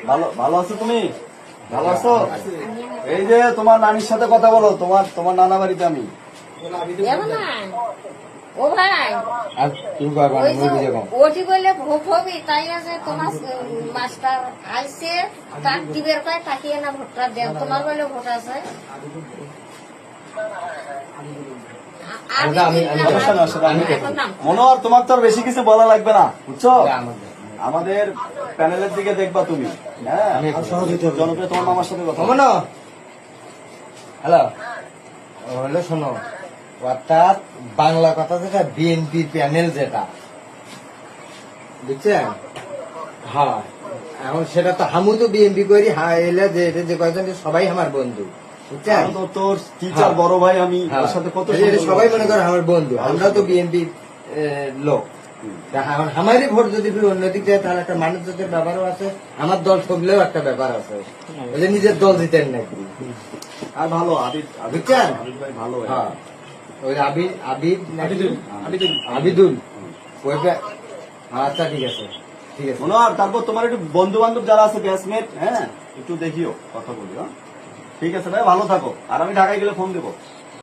ভালো ভালো আছো তুমি? ভালো আছো? এই যে তোমার নানির সাথে কথা বলো, তোমার নানা বাড়িতে আমি। ও ভাই আর কি করবা ওই যে মুই বুঝে কম ওটি বলে ভোট হবে তাই আছে তোমার মাস্টার আইসে তাক দিবের কয় তাকিয়ে না ভোটটা দেন তোমার বলে ভোট আছে মনোহর, তোমার তো আর বেশি কিছু বলা লাগবে না, বুঝছো? আমাদের প্যানেলের দিকে দেখবা তুমি। হ্যাঁ, জনপ্রিয় তোমার মামার সাথে কথা বলো। হ্যালো, হলো শোনো, অর্থাৎ বাংলা কথা যেটা বিএনপি প্যানেল যেটা, বুঝছেন? হ্যাঁ, এখন সেটা তো হামু তো বিএনপি করি, হ্যাঁ এলে যে কয়েকজন সবাই আমার বন্ধু, বুঝছেন? আমি তো তোর টিচার বড় ভাই, আমি ওর সাথে কত এই যে সবাই মনে করে আমার বন্ধু, আমরা তো বিএনপি লোক। এখন আমারই ভোট যদি অন্যদিক যায় তাহলে একটা মানুষ জাতের ব্যাপারও আছে, আমার দল ঠকলেও একটা ব্যাপার আছে, ওই যে নিজের দল জিতেন নাকি। আর ভালো আবিদ, বুঝছেন? আবিদ ভাই ভালো। হ্যাঁ, ওই আবিদুল ওই আচ্ছা ঠিক আছে ঠিক আছে। মনোহর, তারপর তোমার একটু বন্ধু বান্ধব যারা আছে, ব্যাচমেট, হ্যাঁ একটু দেখিও, কথা বলি। হ্যাঁ ঠিক আছে ভাই, ভালো থাকো। আর আমি ঢাকায় গেলে ফোন দেবো।